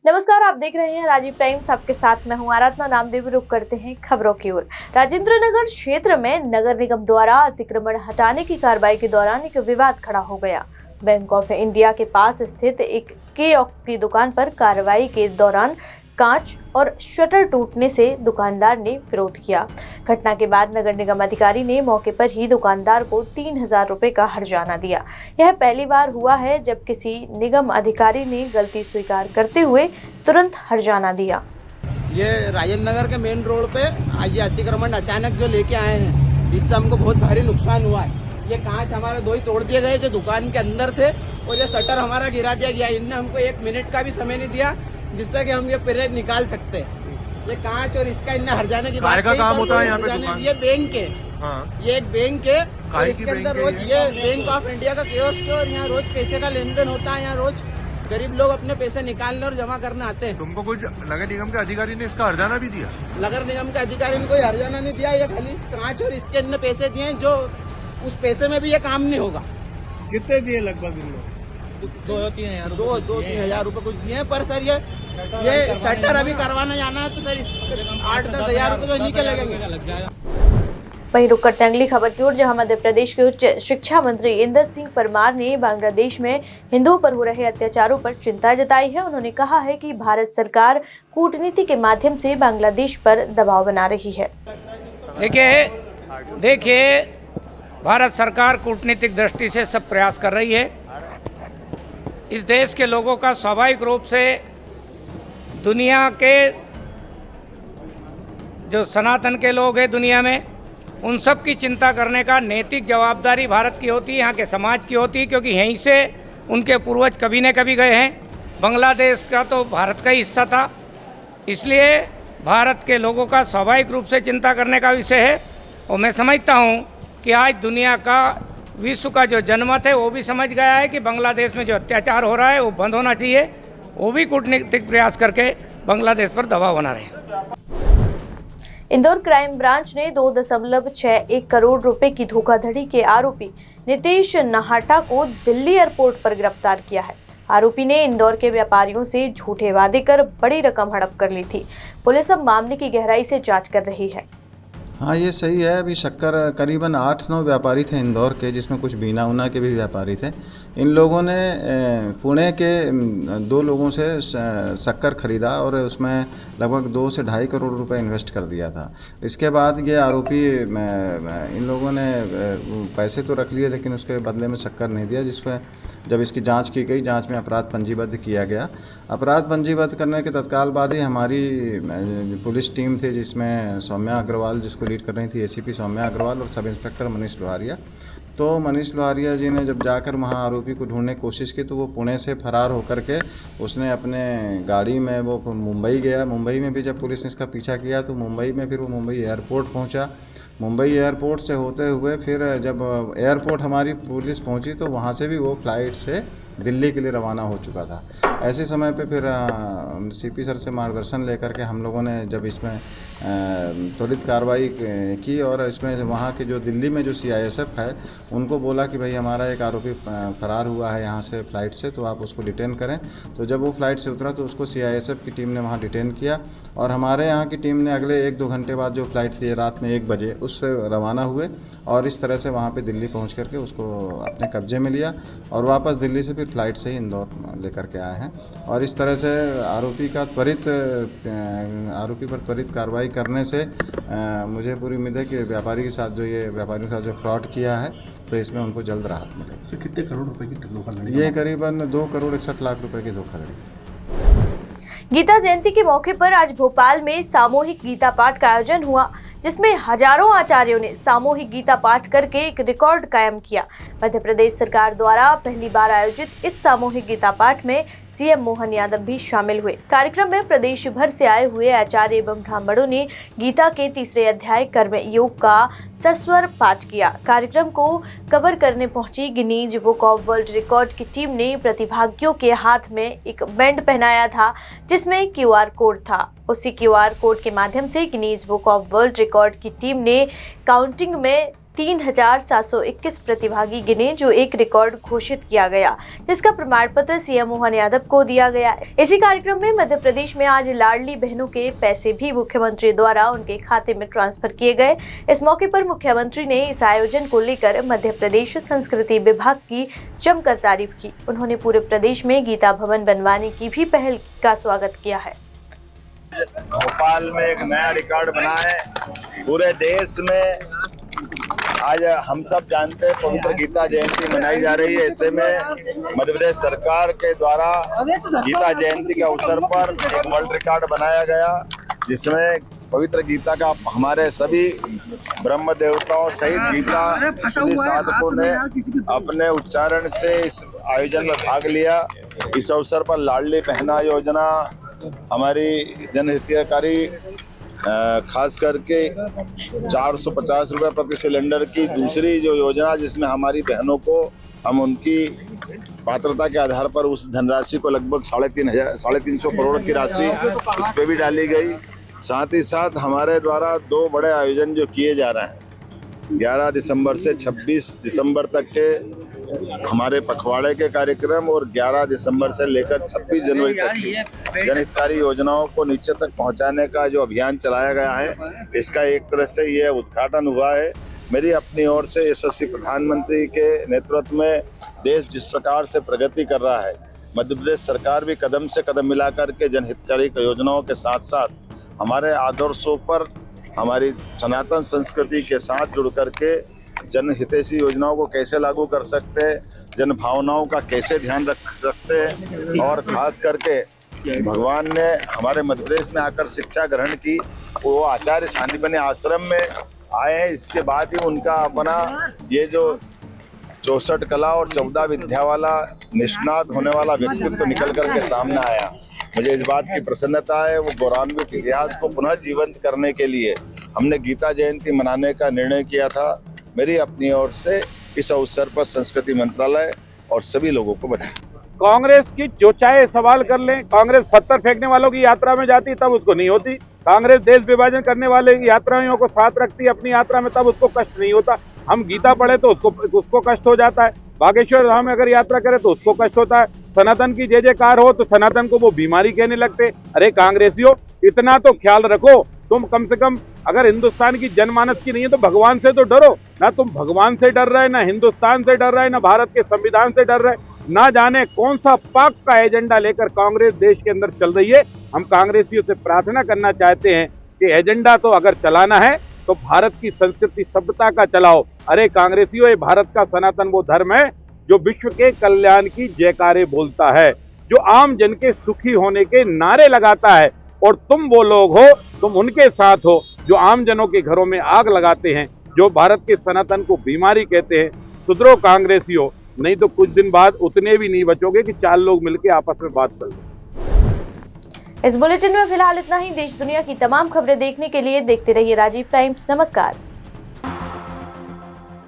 नमस्कार, आप देख रहे हैं राजीव टाइम्स। आपके साथ मैं हूं आराधना नामदेव। रुक करते हैं खबरों की ओर। राजेंद्र नगर क्षेत्र में नगर निगम द्वारा अतिक्रमण हटाने की कार्रवाई के दौरान एक विवाद खड़ा हो गया। बैंक ऑफ इंडिया के पास स्थित एक कियोस्क की दुकान पर कार्रवाई के दौरान कांच और शटर टूटने से दुकानदार ने विरोध किया। घटना के बाद नगर निगम अधिकारी ने मौके पर ही दुकानदार को 3,000 रुपए का हर्जाना दिया। यह पहली बार हुआ है जब किसी निगम अधिकारी ने गलती स्वीकार करते हुए तुरंत हर्जाना दिया। ये राजेंद्र नगर के मेन रोड पे आज ये अतिक्रमण अचानक जो लेके आए हैं, इससे हमको बहुत भारी नुकसान हुआ है। ये कांच हमारे 2 ही तोड़ दिए गए जो दुकान के अंदर थे, और ये शटर हमारा गिरा दिया गया। इनने हमको 1 मिनट का भी समय नहीं दिया जिससे कि हम ये पहले निकाल सकते हैं। ये कांच और इसका इनने हर्जाने की बात का काम होता है यहाँ पे दुकान? ये बैंक है। हाँ। ये एक बैंक है और इसके अंदर रोज ये बैंक ऑफ इंडिया का कियोस्क है, और यहाँ रोज पैसे का लेन देन होता है। यहाँ रोज गरीब लोग अपने पैसे निकालने और जमा करने आते हैं। तुमको कुछ नगर निगम के अधिकारी ने इसका हर्जाना भी दिया? नगर निगम के अधिकारी ने कोई हर्जाना नहीं दिया। ये खाली कांच और इसके इनने पैसे दिए, जो उस पैसे में भी ये काम नहीं होगा। कितने दिए लगभग इन लोग? 2-3 हजार रुपए कुछ दिए। पर सर ये शटर अभी करवाना जाना है तो सर 8-10 हजार रुपए तो इन्हीं के लगेंगे। वहीं रुक करते हैं अगली खबर की ओर, जहां मध्य प्रदेश के उच्च शिक्षा मंत्री इंदर सिंह परमार ने बांग्लादेश में हिंदुओं पर हो रहे अत्याचारों पर चिंता जताई है। उन्होंने कहा है कि भारत सरकार कूटनीति के माध्यम से बांग्लादेश पर दबाव बना रही है। देखिए, भारत सरकार कूटनीतिक दृष्टि से सब प्रयास कर रही है। इस देश के लोगों का स्वाभाविक रूप से दुनिया के जो सनातन के लोग हैं दुनिया में, उन सब की चिंता करने का नैतिक जवाबदारी भारत की होती है, यहाँ के समाज की होती है, क्योंकि यहीं से उनके पूर्वज कभी न कभी गए हैं। बांग्लादेश का तो भारत का ही हिस्सा था, इसलिए भारत के लोगों का स्वाभाविक रूप से चिंता करने का विषय है। और मैं समझता हूँ कि आज दुनिया का, विश्व का जो जनमत है वो भी समझ गया है कि बांग्लादेश में जो अत्याचार हो रहा है वो बंद होना चाहिए। वो भी कूटनीतिक प्रयास करके बांग्लादेश पर दबाव बना रहे हैं। इंदौर क्राइम ब्रांच ने 2.61 करोड़ रुपए की धोखाधड़ी के आरोपी नितेश नाहटा को दिल्ली एयरपोर्ट पर गिरफ्तार किया है। आरोपी ने इंदौर के व्यापारियों से झूठे वादे कर बड़ी रकम हड़प कर ली थी। पुलिस अब मामले की गहराई से जांच कर रही है। हाँ, ये सही है। अभी शक्कर करीबन 8-9 व्यापारी थे इंदौर के, जिसमें कुछ बीना उना के भी व्यापारी थे। इन लोगों ने पुणे के 2 लोगों से शक्कर खरीदा और उसमें लगभग 2 से 2.5 करोड़ रुपए इन्वेस्ट कर दिया था। इसके बाद ये आरोपी, इन लोगों ने पैसे तो रख लिए लेकिन उसके बदले में शक्कर नहीं दिया, जिसमें जब इसकी जांच की गई, जांच में अपराध पंजीबद्ध किया गया। अपराध पंजीबद्ध करने के तत्काल बाद ही हमारी पुलिस टीम थी, जिसमें सौम्या अग्रवाल, जिसको लीड कर रही थी एसीपी सौम्या अग्रवाल, और सब इंस्पेक्टर मनीष लोहारिया। तो मनीष लोहारिया जी ने जब जाकर वहाँ आरोपी को ढूंढने की कोशिश की तो वो पुणे से फरार होकर के उसने अपने गाड़ी में वो मुंबई गया। मुंबई में भी जब पुलिस ने इसका पीछा किया तो मुंबई में फिर वो मुंबई एयरपोर्ट पहुँचा। मुंबई एयरपोर्ट से होते हुए फिर जब एयरपोर्ट हमारी पुलिस पहुंची तो वहां से भी वो फ्लाइट से दिल्ली के लिए रवाना हो चुका था। ऐसे समय पे फिर सीपी सर से मार्गदर्शन लेकर के हम लोगों ने जब इसमें त्वरित कार्रवाई की और इसमें वहाँ के जो दिल्ली में जो सीआईएसएफ है उनको बोला कि भाई हमारा एक आरोपी फरार हुआ है यहाँ से फ़्लाइट से, तो आप उसको डिटेन करें। तो जब वो फ़्लाइट से उतरा तो उसको सीआईएसएफ की टीम ने वहाँ डिटेन किया और हमारे यहाँ की टीम ने अगले 1-2 घंटे बाद जो फ़्लाइट थी रात में 1 बजे उससे रवाना हुए और इस तरह से वहाँ पे दिल्ली पहुँच करके उसको अपने कब्जे में लिया और वापस दिल्ली से फिर फ़्लाइट से ही इंदौर लेकर के आए हैं। और इस तरह से आरोपी पर त्वरित कार्रवाई करने से मुझे पूरी उम्मीद है कि व्यापारियों के साथ जो फ्रॉड किया है तो इसमें उनको जल्द राहत मिलेगी। तो कितने करोड़ रुपए की धोखाधड़ी? ये करीबन 2 करोड़ 61 लाख रुपए की धोखाधड़ी। गीता जयंती के मौके पर आज भोपाल में सामूहिक गीता पाठ का आयोजन हुआ, जिसमें हजारों आचार्यों ने सामूहिक गीता पाठ करके एक रिकॉर्ड कायम किया। मध्य प्रदेश सरकार द्वारा पहली बार आयोजित इस सामूहिक गीता पाठ में सीएम मोहन यादव भी शामिल हुए। कार्यक्रम में प्रदेश भर से आए हुए आचार्य एवं ब्राह्मणों ने गीता के 3रे अध्याय कर्म योग का सस्वर पाठ किया। कार्यक्रम को कवर करने पहुंची Guinness book of world record की टीम ने प्रतिभागियों के हाथ में एक बैंड पहनाया था, जिसमें QR कोड था। उसी QR कोड के माध्यम से Guinness book of world record की टीम ने काउंटिंग में 3,721 प्रतिभागी गिने, जो एक रिकॉर्ड घोषित किया गया, जिसका प्रमाण पत्र सीएम मोहन यादव को दिया गया। इसी कार्यक्रम में मध्य प्रदेश में आज लाडली बहनों के पैसे भी मुख्यमंत्री द्वारा उनके खाते में ट्रांसफर किए गए। इस मौके पर मुख्यमंत्री ने इस आयोजन को लेकर मध्य प्रदेश संस्कृति विभाग की जमकर तारीफ की। उन्होंने पूरे प्रदेश में गीता भवन बनवाने की भी पहल का स्वागत किया है। भोपाल में एक नया रिकॉर्ड बना है। पूरे देश में आज हम सब जानते हैं पवित्र गीता जयंती मनाई जा रही है। ऐसे में मध्य प्रदेश सरकार के द्वारा गीता जयंती के अवसर पर एक वर्ल्ड रिकॉर्ड बनाया गया, जिसमें पवित्र गीता का हमारे सभी ब्रह्म देवताओं सहित गीता साधकों ने अपने उच्चारण से इस आयोजन में भाग लिया। इस अवसर पर लाडली बहना योजना, हमारी जनहितकारी खास करके 450 रुपये प्रति सिलेंडर की दूसरी जो योजना, जिसमें हमारी बहनों को हम उनकी पात्रता के आधार पर उस धनराशि को लगभग 350 करोड़ की राशि इस पे भी डाली गई। साथ ही साथ हमारे द्वारा 2 बड़े आयोजन जो किए जा रहे हैं, 11 दिसंबर से 26 दिसंबर तक के हमारे पखवाड़े के कार्यक्रम और 11 दिसंबर से लेकर 26 जनवरी तक की जनहितकारी योजनाओं को नीचे तक पहुंचाने का जो अभियान चलाया गया है, इसका एक तरह से यह उद्घाटन हुआ है। मेरी अपनी ओर से यशस्वी प्रधानमंत्री के नेतृत्व में देश जिस प्रकार से प्रगति कर रहा है, मध्य प्रदेश सरकार भी कदम से कदम मिलाकर के जनहितकारी योजनाओं के साथ साथ हमारे आदर्शों पर, हमारी सनातन संस्कृति के साथ जुड़ करके जनहितैषी योजनाओं को कैसे लागू कर सकते हैं, जन भावनाओं का कैसे ध्यान रख सकते हैं, और खास करके भगवान ने हमारे मध्य प्रदेश में आकर शिक्षा ग्रहण की, वो आचार्य सांदीपनि आश्रम में आए हैं। इसके बाद ही उनका अपना ये जो 64 कला और 14 विद्या वाला निष्णात होने वाला व्यक्तित्व निकल करके सामने आया। मुझे इस बात की प्रसन्नता है, वो गौरवान्वित इतिहास को पुनः जीवंत करने के लिए हमने गीता जयंती मनाने का निर्णय किया था। मेरी अपनी ओर से इस अवसर पर संस्कृति मंत्रालय और सभी लोगों को बधाई। कांग्रेस की जो चाहे सवाल कर लें, कांग्रेस पत्थर फेंकने वालों की यात्रा में जाती तब उसको नहीं होती। कांग्रेस देश विभाजन करने वाले की यात्राओं को साथ रखती अपनी यात्रा में, तब उसको कष्ट नहीं होता। हम गीता पढ़े तो उसको कष्ट हो जाता है। बागेश्वर धाम में अगर यात्रा करे तो उसको कष्ट होता है। सनातन की जय जयकार हो तो सनातन को वो बीमारी कहने लगते। अरे कांग्रेसियों, इतना तो ख्याल रखो, तुम कम से कम अगर हिंदुस्तान की जनमानस की नहीं है तो भगवान से तो डरो ना। तुम भगवान से डर रहे, ना हिंदुस्तान से डर रहे, ना भारत के संविधान से डर रहे। ना जाने कौन सा पाक का एजेंडा लेकर कांग्रेस देश के अंदर चल रही है। हम कांग्रेसियों से प्रार्थना करना चाहते हैं कि एजेंडा तो अगर चलाना है तो भारत की संस्कृति सभ्यता का चलाओ। अरे कांग्रेसियों, ये भारत का सनातन वो धर्म है जो विश्व के कल्याण की जयकारे बोलता है, जो आम जन के सुखी होने के नारे लगाता है, और तुम वो लोग हो, तुम उनके साथ हो जो आम जनों के घरों में आग लगाते हैं, जो भारत के सनातन को बीमारी कहते हैं। सुधरो कांग्रेसियों, नहीं तो कुछ दिन बाद उतने भी नहीं बचोगे कि 4 लोग मिलकर आपस में बात कर लें। इस बुलेटिन में फिलहाल इतना ही। देश दुनिया की तमाम खबरें देखने के लिए देखते रहिए राजीव टाइम्स। नमस्कार।